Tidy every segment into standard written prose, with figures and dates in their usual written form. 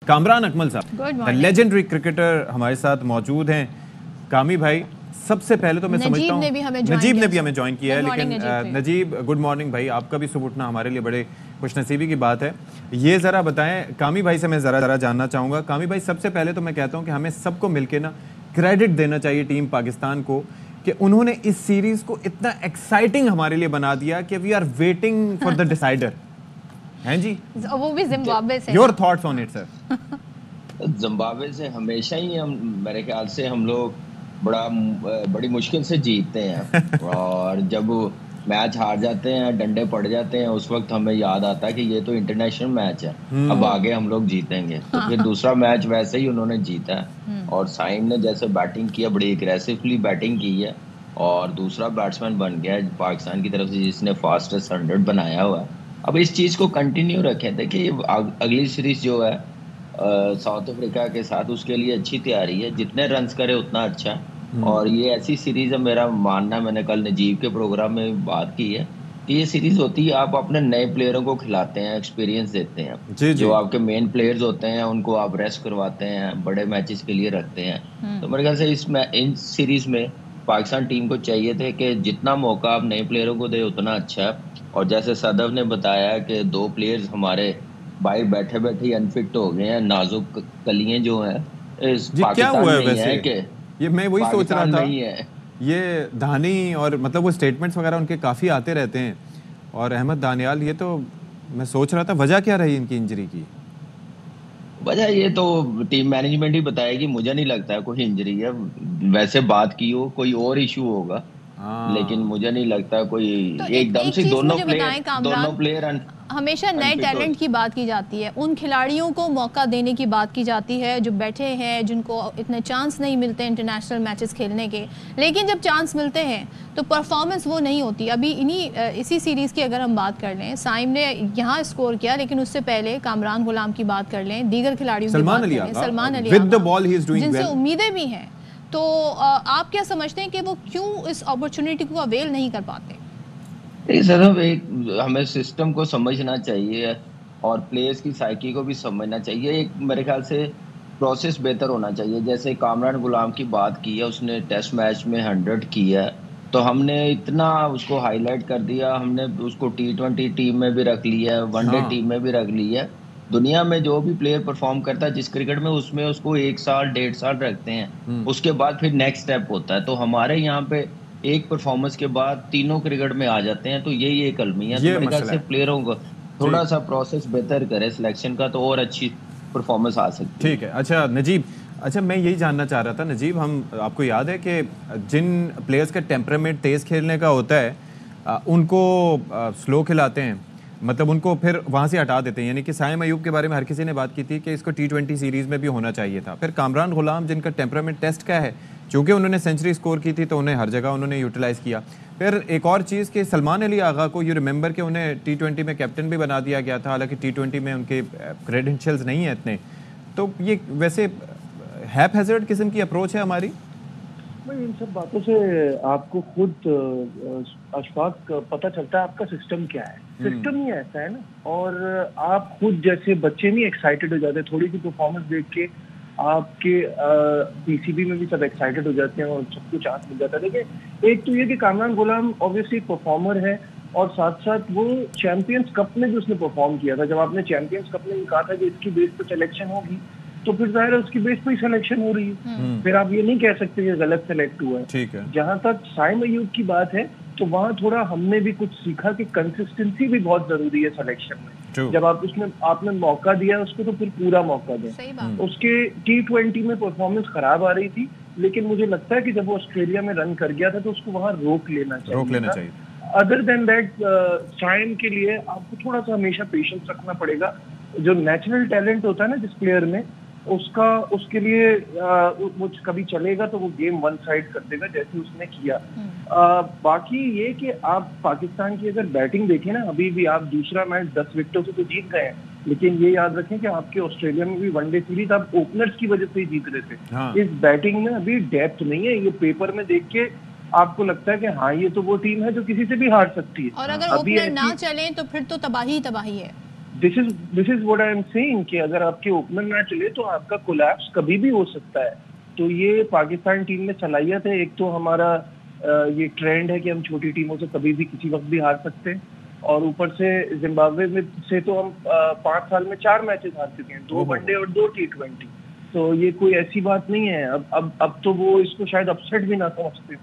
कामरान अकमल साहब legendary cricketer हमारे साथ मौजूद हैं। कामी भाई, सबसे पहले तो मैं समझता हूँ नजीब ने भी हमें ज्वाइन किया है, लेकिन नजीब गुड मॉर्निंग भाई, आपका भी सुबह उठना हमारे लिए बड़े खुशनसीबी की बात है। ये ज़रा बताएं, कामी भाई से मैं ज़रा जानना चाहूँगा। कामी भाई, सबसे पहले तो मैं कहता हूँ कि हमें सबको मिलकर ना क्रेडिट देना चाहिए टीम पाकिस्तान को कि उन्होंने इस सीरीज़ को इतना एक्साइटिंग हमारे लिए बना दिया कि we are waiting for the decider. हैं जी, वो भी जिम्बाब्वे से। Your thoughts on it sir? Zimbabwe से हमेशा ही हम, मेरे ख्याल से हम लोग बड़ी मुश्किल से जीतते हैं और जब मैच हार जाते हैं, डंडे पड़ जाते हैं, उस वक्त हमें याद आता है कि ये तो इंटरनेशनल मैच है, अब आगे हम लोग जीतेंगे। तो फिर दूसरा मैच वैसे ही उन्होंने जीता है और साइम ने जैसे बैटिंग किया, बड़ी एग्रेसिवली बैटिंग की है और दूसरा बैट्समैन बन गया है पाकिस्तान की तरफ से जिसने फास्टेस्ट 100 बनाया हुआ है। अब इस चीज़ को कंटिन्यू रखें। देखिए अगली सीरीज जो है साउथ अफ्रीका के साथ, उसके लिए अच्छी तैयारी है, जितने रन्स करे उतना अच्छा है। और ये ऐसी सीरीज है, मेरा मानना, मैंने कल नजीब के प्रोग्राम में बात की है कि ये सीरीज होती है, आप अपने नए प्लेयरों को खिलाते हैं, एक्सपीरियंस देते हैं। जो आपके मेन प्लेयर्स होते हैं उनको आप रेस्ट करवाते हैं, बड़े मैचेस के लिए रखते हैं। तो मेरे ख्याल से इन सीरीज में पाकिस्तान टीम को चाहिए थे कि जितना मौका आप नए प्लेयरों को दे उतना अच्छा है। और जैसे सदफ ने बताया कि 2 प्लेयर्स हमारे भाई बैठे बैठे अनफिट हो गए हैं, नाजुक कलियां जो हैं इस पाकिस्तान में है कि ये मैं वही सोच रहा था, ये धानी और मतलब वो स्टेटमेंट्स वगैरह उनके काफ़ी आते रहते हैं और अहमद दानियाल, ये तो मैं सोच रहा था वजह क्या रही इनकी इंजरी की? वजह ये तो टीम मैनेजमेंट ही बताएगी, मुझे नहीं लगता है कोई इंजरी है। वैसे बात की हो कोई और इशू होगा, लेकिन मुझे नहीं लगता कोई तो एकदम से दोनों प्लेयर हमेशा नए टैलेंट की बात की जाती है, उन खिलाड़ियों को मौका देने की बात की जाती है जो बैठे हैं, जिनको इतने चांस नहीं मिलते इंटरनेशनल मैचेस खेलने के, लेकिन जब चांस मिलते हैं तो परफॉर्मेंस वो नहीं होती। अभी इसी सीरीज़ की अगर हम बात कर लें, साइम ने यहाँ स्कोर किया, लेकिन उससे पहले कामरान गुलाम की बात कर लें, दीगर खिलाड़ियों की बात कर लें, सलमान अली जिनसे उम्मीदें भी हैं, तो आप क्या समझते हैं कि वो क्यों इस अपॉर्चुनिटी को अवेल नहीं कर पाते? हमें सिस्टम को समझना चाहिए और प्लेयर्स की साइकी को भी समझना चाहिए। एक मेरे ख्याल से प्रोसेस बेहतर होना चाहिए। जैसे कामरान गुलाम की बात की है, उसने टेस्ट मैच में 100 किया है, तो हमने इतना उसको हाईलाइट कर दिया, हमने उसको T20 टीम में भी रख लिया है, वनडे टीम में भी रख लिया है। दुनिया में जो भी प्लेयर परफॉर्म करता है जिस क्रिकेट में, उसमें उसको 1 साल 1.5 साल रखते हैं, उसके बाद फिर नेक्स्ट स्टेप होता है। तो हमारे यहाँ पे एक परफॉर्मेंस के बाद तीनों क्रिकेट में आ जाते हैं, तो यही एक अलमिया है। तो मेरे ख्याल से प्लेयरों को थोड़ा सा प्रोसेस बेहतर करे सिलेक्शन का, तो और अच्छी परफॉर्मेंस आ सकती है। ठीक है। अच्छा नजीब, अच्छा मैं यही जानना चाह रहा था नजीब, हम आपको याद है कि जिन प्लेयर्स का टेम्परामेंट तेज़ खेलने का होता है उनको स्लो खिलाते हैं, मतलब उनको फिर वहाँ से हटा देते हैं। यानी कि साइम अयूब के बारे में हर किसी ने बात की थी कि इसको T20 सीरीज़ में भी होना चाहिए था। फिर कामरान गुलाम जिनका टेम्परामेंट टेस्ट का है, चूँकि उन्होंने सेंचुरी स्कोर की थी तो उन्हें हर जगह उन्होंने यूटिलाइज़ किया। फिर एक और चीज़ कि सलमान अली आगा को यू रिमेंबर कि उन्हें T20 में कैप्टन भी बना दिया गया था, हालांकि T20 में उनके क्रेडेंशियल्स नहीं हैं इतने। तो ये वैसे हैप हैज़र्ड किस्म की अप्रोच है हमारी। इन सब बातों से आपको खुद अशफाक पता चलता है आपका सिस्टम क्या है। सिस्टम ही ऐसा है ना, और आप खुद जैसे बच्चे नहीं एक्साइटेड हो जाते थोड़ी सी परफॉर्मेंस देख के, आपके पीसीबी में भी सब एक्साइटेड हो जाते हैं और सबको चांस मिल जाता है। देखिए, एक तो ये कि कामरान गुलाम ऑब्वियसली परफॉर्मर है और साथ साथ वो चैंपियंस कप में भी उसने परफॉर्म किया था। जब आपने चैंपियंस कप में कहा था कि इसकी बेस पर सिलेक्शन होगी, तो फिर जाहिर है उसकी बेस पर ही सिलेक्शन हो रही है। फिर आप ये नहीं कह सकते कि गलत सेलेक्ट हुआ है। ठीक है। जहां तक साइम अयूब की बात है, तो वहां थोड़ा हमने भी कुछ सीखा कि कंसिस्टेंसी भी बहुत जरूरी है सिलेक्शन में। जब आप उसमें आपने मौका दिया उसको, तो फिर पूरा मौका दें। उसके T20 में परफॉर्मेंस खराब आ रही थी, लेकिन मुझे लगता है कि जब वो ऑस्ट्रेलिया में रन कर गया था तो उसको वहां रोक लेना चाहिए। अदर देन दैट, साइम के लिए आपको थोड़ा सा हमेशा पेशेंस रखना पड़ेगा। जो नेचुरल टैलेंट होता है ना जिस प्लेयर में, उसके लिए वो कभी चलेगा तो वो गेम वन साइड कर देगा, जैसे उसने किया। बाकी ये कि आप पाकिस्तान की अगर बैटिंग देखें ना, अभी भी आप दूसरा मैच 10 विकेटों से तो जीत गए हैं, लेकिन ये याद रखें कि आपके ऑस्ट्रेलिया में भी वनडे सीरीज आप ओपनर्स की वजह से ही जीत रहे थे। इस बैटिंग में अभी डेप्थ नहीं है। ये पेपर में देख के आपको लगता है कि हाँ ये तो वो टीम है जो किसी से भी हार सकती है। और अगर ओपनर ना चले तो फिर तो तबाही है। This is what I am saying कि अगर आपके ओपनर ना चले तो आपका कोलैप्स कभी भी हो सकता है। तो ये पाकिस्तान टीम में सलाहियत है। एक तो हमारा ये ट्रेंड है कि हम छोटी टीमों से कभी भी किसी वक्त भी हार सकते हैं, और ऊपर से जिम्बाब्वे में से तो हम 5 साल में 4 मैचेस हार चुके हैं, 2 वनडे और 2 T20। तो ये कोई ऐसी बात नहीं है। अब तो वो इसको शायद अपसेट भी ना समझते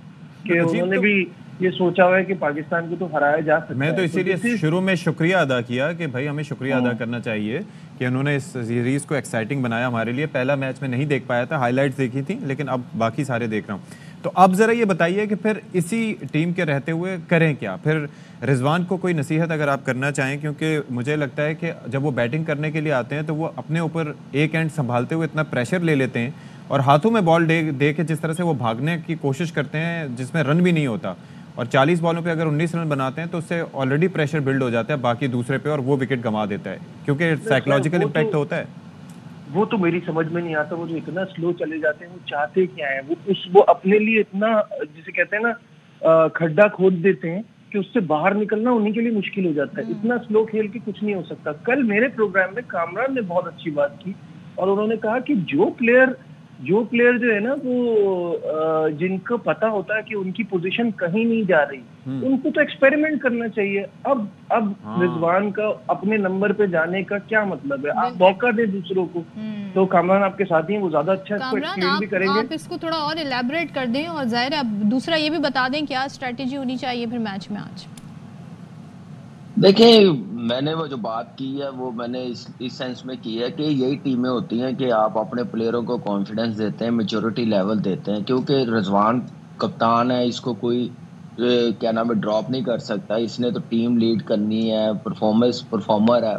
कि उन्होंने भी ये सोचा हुआ है कि पाकिस्तान को तो हराया जा सकता है। मैं तो इसीलिए शुरू में शुक्रिया अदा किया कि भाई हमें शुक्रिया अदा करना चाहिए कि उन्होंने इस सीरीज को एक्साइटिंग बनाया हमारे लिए। पहला मैच में नहीं देख पाया था, हाइलाइट्स देखी थी, लेकिन अब बाकी सारे देख रहा हूँ। तो अब ज़रा ये बताइए कि फिर इसी टीम के रहते हुए करें क्या? फिर रिजवान को कोई नसीहत अगर आप करना चाहें, क्योंकि मुझे लगता है कि जब वो बैटिंग करने के लिए आते हैं तो वो अपने ऊपर एक एंड संभालते हुए इतना प्रेशर ले लेते हैं और हाथों में बॉल दे के जिस तरह से वो भागने की कोशिश करते हैं जिसमें रन भी नहीं होता, और 40 बॉलों पे अगर 19 रन बनाते हैं तो उससे ऑलरेडी प्रेशर बिल्ड हो जाता है बाकी दूसरे पे और वो विकेट गंवा देता है, क्योंकि साइकोलॉजिकल इम्पैक्ट होता है। वो तो मेरी समझ में नहीं आता, वो जो इतना स्लो चले जाते हैं वो चाहते क्या है? वो अपने लिए इतना, जिसे कहते हैं ना, खड्डा खोद देते हैं कि उससे बाहर निकलना उन्हीं के लिए मुश्किल हो जाता है। इतना स्लो खेल के कुछ नहीं हो सकता। कल मेरे प्रोग्राम में कामरान ने बहुत अच्छी बात की और उन्होंने कहा कि जो प्लेयर जो है ना वो जिनको पता होता है कि उनकी पोजीशन कहीं नहीं जा रही, उनको तो एक्सपेरिमेंट करना चाहिए। अब रिजवान का अपने नंबर पे जाने का क्या मतलब है? आप मौका दे दूसरों को। तो कामरान आपके साथ ही हैं, वो ज्यादा अच्छा इसको एक्सप्लेन भी करेंगे। आप इसको थोड़ा और इलैबोरेट कर दें और जाहिर है दूसरा ये भी बता दें क्या स्ट्रेटेजी होनी चाहिए फिर मैच में आज। देखिए, मैंने वो जो बात की है वो मैंने इस सेंस में की है कि यही टीमें होती हैं कि आप अपने प्लेयरों को कॉन्फिडेंस देते हैं, मैच्योरिटी लेवल देते हैं, क्योंकि रिजवान कप्तान है, इसको कोई क्या नाम है ड्रॉप नहीं कर सकता। इसने तो टीम लीड करनी है, परफॉर्मर है।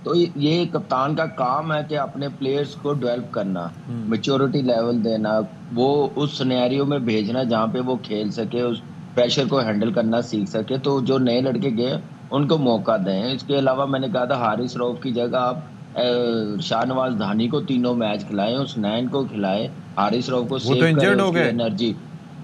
तो ये कप्तान का काम है कि अपने प्लेयर्स को डेवलप करना, मैच्योरिटी लेवल देना, वो उस सिनेरियो में भेजना जहाँ पे वो खेल सके, उस प्रेशर को हैंडल करना सीख सके। तो जो नए लड़के गए उनको मौका दें। इसके अलावा मैंने कहा था हारिस रऊफ की जगह आप शाहनवाज धानी को तीनों मैच खिलाएं, उस नैन को खिलाएं, हारिस रऊफ को सेव करें, उसकी एनर्जी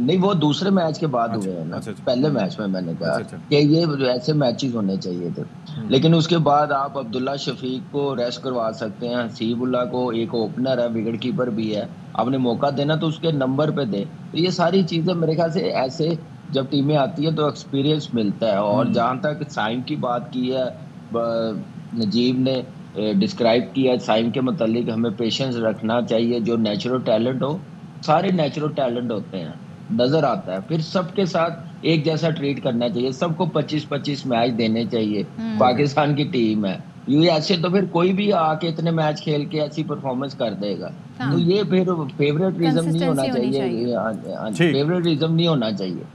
नहीं, वो दूसरे मैच के बाद हुए हैं ना। पहले मैच में मैंने कहा कि ये ऐसे मैचेस होने चाहिए थे, लेकिन उसके बाद आप अब्दुल्ला शफीक को रेस्ट करवा सकते हैं, हसीबुल्लाह को, एक ओपनर है, विकेट कीपर भी है, आपने मौका देना तो उसके नंबर पे दे। तो ये सारी चीजें मेरे ख्याल से ऐसे जब टीमें आती है तो एक्सपीरियंस मिलता है। और जहां तक साइम की बात की है, नजीब ने डिस्क्राइब किया साइम के मतलब, हमें पेशेंस रखना चाहिए। जो नेचुरल टैलेंट हो, सारे नेचुरल टैलेंट होते हैं, नजर आता है, फिर सबके साथ एक जैसा ट्रीट करना चाहिए, सबको 25-25 मैच देने चाहिए। पाकिस्तान की टीम है ये, ऐसे तो फिर कोई भी आके इतने मैच खेल के ऐसी परफॉर्मेंस कर देगा। तो ये फिर फेवरेटिज्म नहीं होना चाहिए, फेवरेटिज्म नहीं होना चाहिए।